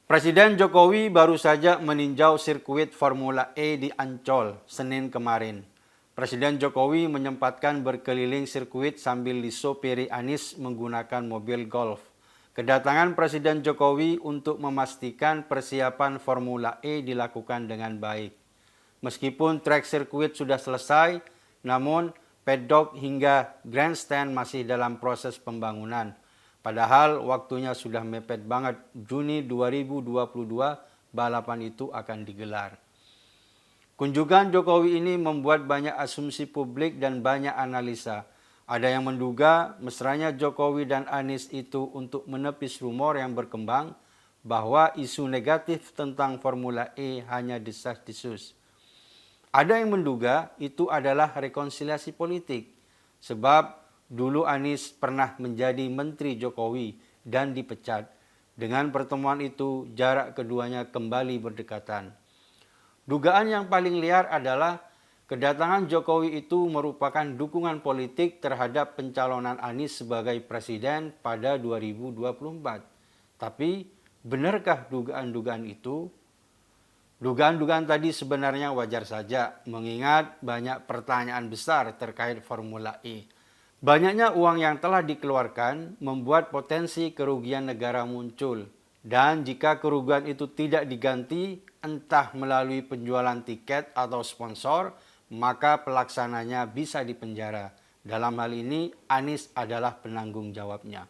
Presiden Jokowi baru saja meninjau sirkuit Formula E di Ancol Senin kemarin. Presiden Jokowi menyempatkan berkeliling sirkuit sambil disopiri Anies menggunakan mobil golf. Kedatangan Presiden Jokowi untuk memastikan persiapan Formula E dilakukan dengan baik. Meskipun trek sirkuit sudah selesai, namun pedok hingga grandstand masih dalam proses pembangunan. Padahal waktunya sudah mepet banget, Juni 2022 balapan itu akan digelar. Kunjungan Jokowi ini membuat banyak asumsi publik dan banyak analisa. Ada yang menduga mesranya Jokowi dan Anies itu untuk menepis rumor yang berkembang bahwa isu negatif tentang Formula E hanya desas-desus. Ada yang menduga itu adalah rekonsiliasi politik, sebab dulu Anies pernah menjadi menteri Jokowi dan dipecat. Dengan pertemuan itu, jarak keduanya kembali berdekatan. Dugaan yang paling liar adalah kedatangan Jokowi itu merupakan dukungan politik terhadap pencalonan Anies sebagai presiden pada 2024. Tapi, benarkah dugaan-dugaan itu? Dugaan-dugaan tadi sebenarnya wajar saja, mengingat banyak pertanyaan besar terkait Formula E. Banyaknya uang yang telah dikeluarkan membuat potensi kerugian negara muncul. Dan jika kerugian itu tidak diganti, entah melalui penjualan tiket atau sponsor, maka pelaksananya bisa dipenjara. Dalam hal ini, Anies adalah penanggung jawabnya.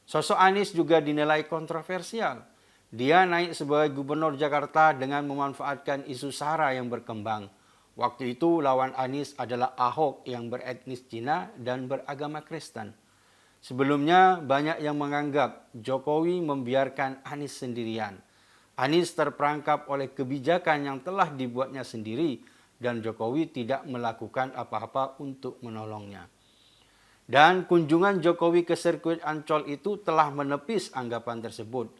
Sosok Anies juga dinilai kontroversial. Dia naik sebagai gubernur Jakarta dengan memanfaatkan isu SARA yang berkembang. Waktu itu lawan Anies adalah Ahok yang beretnis Cina dan beragama Kristen. Sebelumnya banyak yang menganggap Jokowi membiarkan Anies sendirian. Anies terperangkap oleh kebijakan yang telah dibuatnya sendiri dan Jokowi tidak melakukan apa-apa untuk menolongnya. Dan kunjungan Jokowi ke sirkuit Ancol itu telah menepis anggapan tersebut.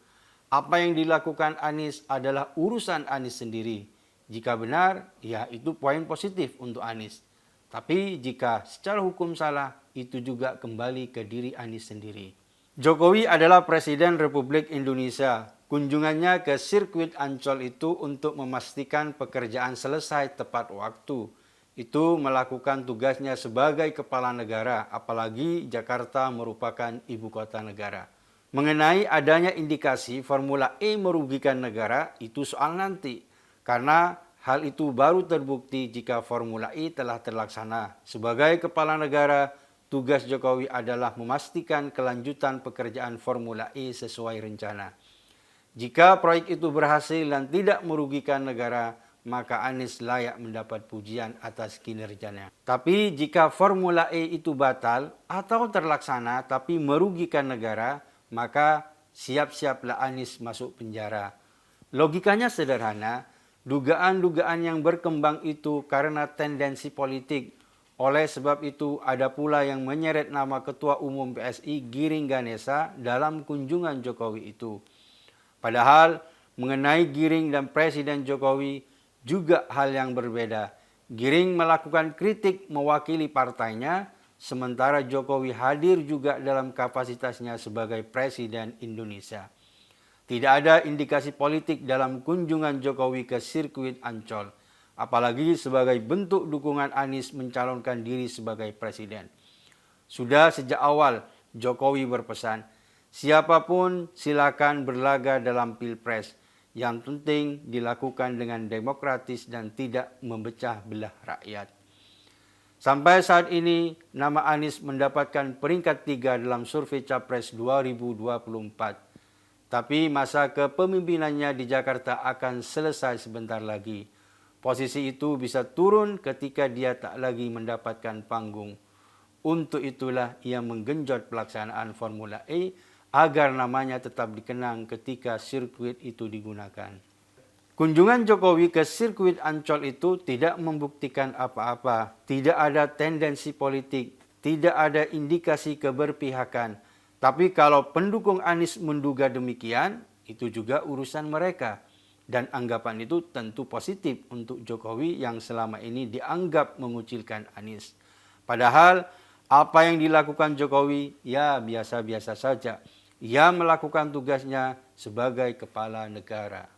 Apa yang dilakukan Anies adalah urusan Anies sendiri. Jika benar, ya itu poin positif untuk Anies. Tapi jika secara hukum salah, itu juga kembali ke diri Anies sendiri. Jokowi adalah Presiden Republik Indonesia. Kunjungannya ke sirkuit Ancol itu untuk memastikan pekerjaan selesai tepat waktu. Itu melakukan tugasnya sebagai kepala negara, apalagi Jakarta merupakan ibu kota negara. Mengenai adanya indikasi Formula E merugikan negara, itu soal nanti. Karena hal itu baru terbukti jika Formula E telah terlaksana. Sebagai kepala negara, tugas Jokowi adalah memastikan kelanjutan pekerjaan Formula E sesuai rencana. Jika proyek itu berhasil dan tidak merugikan negara, maka Anies layak mendapat pujian atas kinerjanya. Tapi jika Formula E itu batal atau terlaksana tapi merugikan negara, maka siap-siaplah Anies masuk penjara. Logikanya sederhana, dugaan-dugaan yang berkembang itu karena tendensi politik. Oleh sebab itu ada pula yang menyeret nama Ketua Umum PSI Giring Ganesa dalam kunjungan Jokowi itu. Padahal mengenai Giring dan Presiden Jokowi juga hal yang berbeda. Giring melakukan kritik mewakili partainya, sementara Jokowi hadir juga dalam kapasitasnya sebagai Presiden Indonesia. Tidak ada indikasi politik dalam kunjungan Jokowi ke sirkuit Ancol, apalagi sebagai bentuk dukungan Anies mencalonkan diri sebagai presiden. Sudah sejak awal Jokowi berpesan, siapapun silakan berlaga dalam Pilpres, yang penting dilakukan dengan demokratis dan tidak memecah belah rakyat. Sampai saat ini, nama Anies mendapatkan peringkat 3 dalam survei Capres 2024. Tapi masa kepemimpinannya di Jakarta akan selesai sebentar lagi. Posisi itu bisa turun ketika dia tak lagi mendapatkan panggung. Untuk itulah ia menggenjot pelaksanaan Formula E agar namanya tetap dikenang ketika sirkuit itu digunakan. Kunjungan Jokowi ke sirkuit Ancol itu tidak membuktikan apa-apa, tidak ada tendensi politik, tidak ada indikasi keberpihakan. Tapi kalau pendukung Anies menduga demikian, itu juga urusan mereka. Dan anggapan itu tentu positif untuk Jokowi yang selama ini dianggap mengucilkan Anies. Padahal apa yang dilakukan Jokowi ya biasa-biasa saja. Ia melakukan tugasnya sebagai kepala negara.